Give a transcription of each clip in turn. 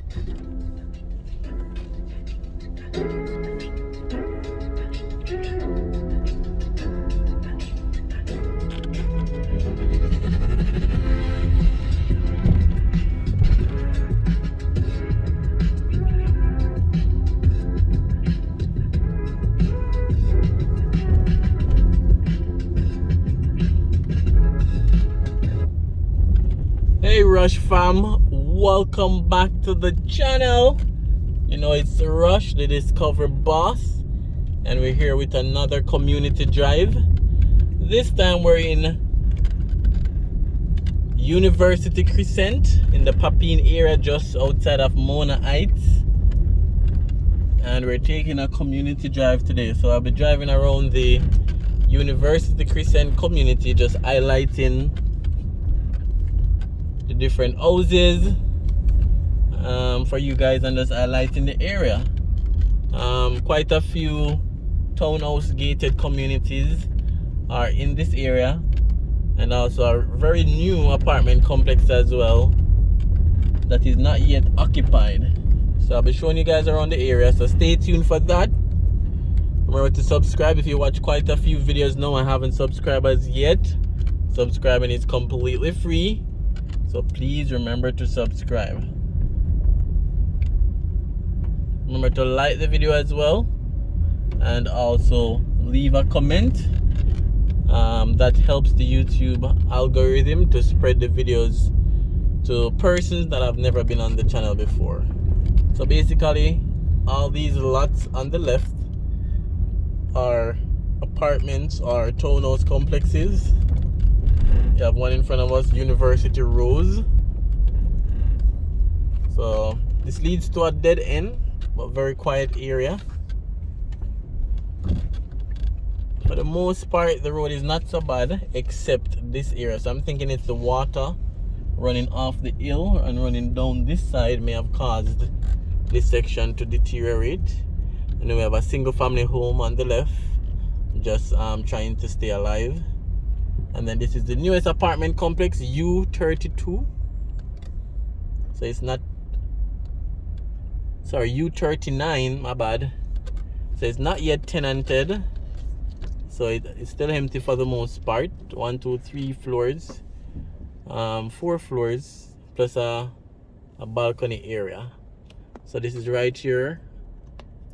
Hey Rush fam, welcome back to the channel. You know it's Rush, the Discover Boss, and we're here with another community drive. This time we're in University Crescent in the Papine area just outside of Mona Heights, and we're taking a community drive today. So I'll be driving around the University Crescent community, just highlighting the different houses for you guys and just highlighting the area. Quite a few townhouse gated communities are in this area, and also a very new apartment complex as well that is not yet occupied. So I'll be showing you guys around the area, so stay tuned for that. Remember to subscribe if you watch quite a few videos now and haven't subscribed as yet. Subscribing is completely free, so please remember to subscribe. Remember to like the video as well, and also leave a comment. That helps the YouTube algorithm to spread the videos to persons that have never been on the channel before. So basically, all these lots on the left are apartments or townhouse complexes. You have one in front of us, University Rose. So this leads to a dead end, but very quiet area. For the most part, the road is not so bad, except this area. So I'm thinking it's the water running off the hill and running down this side may have caused this section to deteriorate. And then we have a single family home on the left, just trying to stay alive. And then this is the newest apartment complex, U32. So it's not, sorry, U39, my bad. So it's not yet tenanted. So it's still empty for the most part. 1, 2, 3 floors, 4 floors, plus a balcony area. So this is right here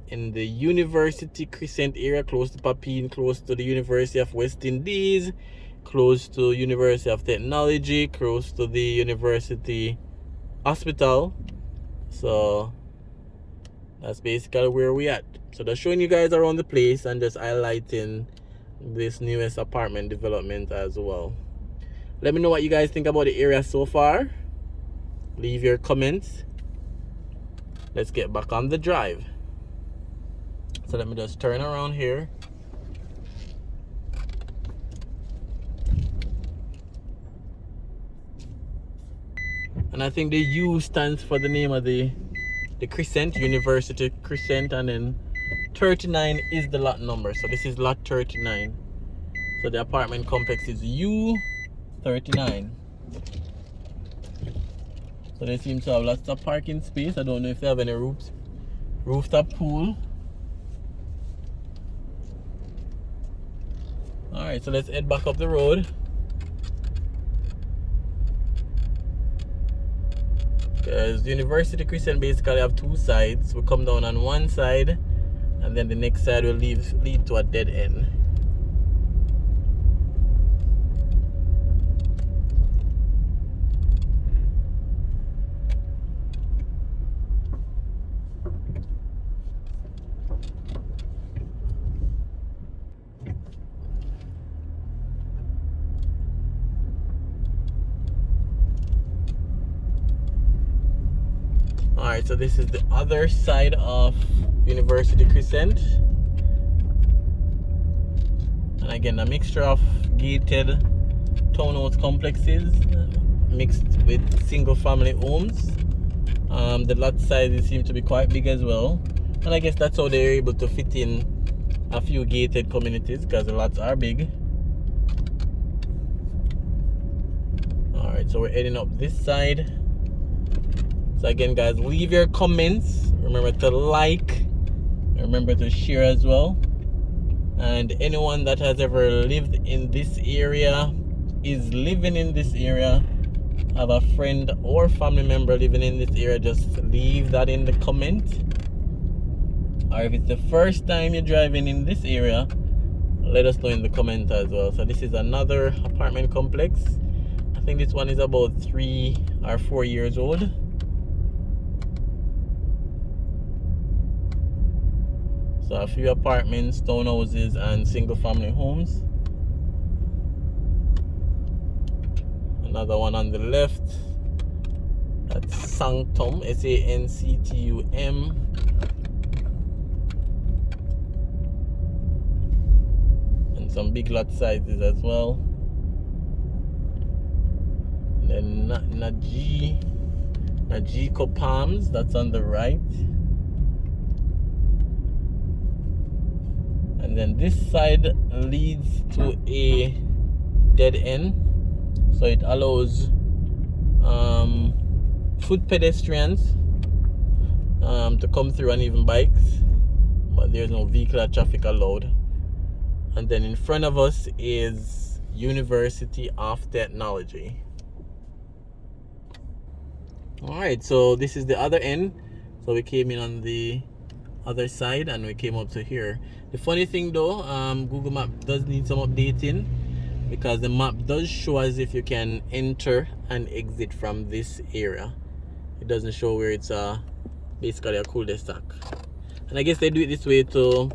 in the University Crescent area, close to Papine, close to the University of West Indies, close to University of Technology, close to the University Hospital. So that's basically where we at. So just showing you guys around the place and just highlighting this newest apartment development as well. Let me know what you guys think about the area so far. Leave your comments. Let's get back on the drive. So let me just turn around here. And I think the U stands for the name of the Crescent, University Crescent, and then 39 is the lot number. So this is lot 39. So the apartment complex is U39. So they seem to have lots of parking space. I don't know if they have any rooftop pool. Alright, so let's head back up the road. Because University Crescent basically have two sides. We come down on one side, and then the next side will lead to a dead end. Alright, so this is the other side of University Crescent. And again, a mixture of gated townhouse complexes mixed with single family homes. The lot sizes seem to be quite big as well. And I guess that's how they're able to fit in a few gated communities, because the lots are big. Alright, so we're heading up this side. So again, guys, leave your comments. Remember to like. Remember to share as well. And anyone that has ever lived in this area, is living in this area, have a friend or family member living in this area, just leave that in the comment. Or if it's the first time you're driving in this area, let us know in the comment as well. So this is another apartment complex. I think this one is about 3 or 4 years old. So a few apartments, townhouses, and single family homes. Another one on the left. That's Sanctum, Sanctum. And some big lot sizes as well. And then Najiko Palms, that's on the right. And then this side leads to a dead end, so it allows foot pedestrians to come through, and even bikes, but there's no vehicular traffic allowed. And then in front of us is University of Technology. Alright, so this is the other end. So we came in on the other side and we came up to here. The funny thing though, Google Map does need some updating, because the map does show as if you can enter and exit from this area. It doesn't show where it's basically a cul-de-sac. And I guess they do it this way to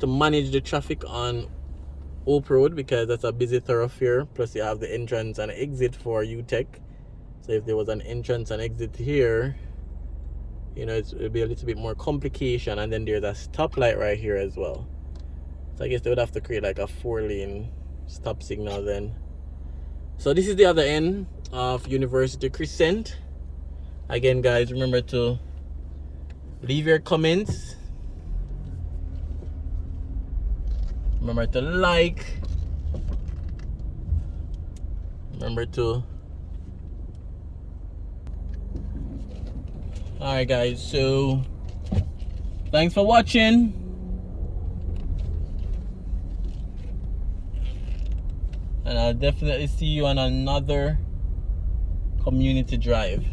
manage the traffic on Oak Road, because that's a busy thoroughfare. Plus you have the entrance and exit for UTech. So if there was an entrance and exit here, you know, it'll be a little bit more complication. And then there's a stoplight right here as well. So I guess they would have to create like a 4-lane stop signal then. So this is the other end of University Crescent. Again, guys, remember to leave your comments. Remember to like. Remember to... Alright guys, so thanks for watching. And I'll definitely see you on another community drive.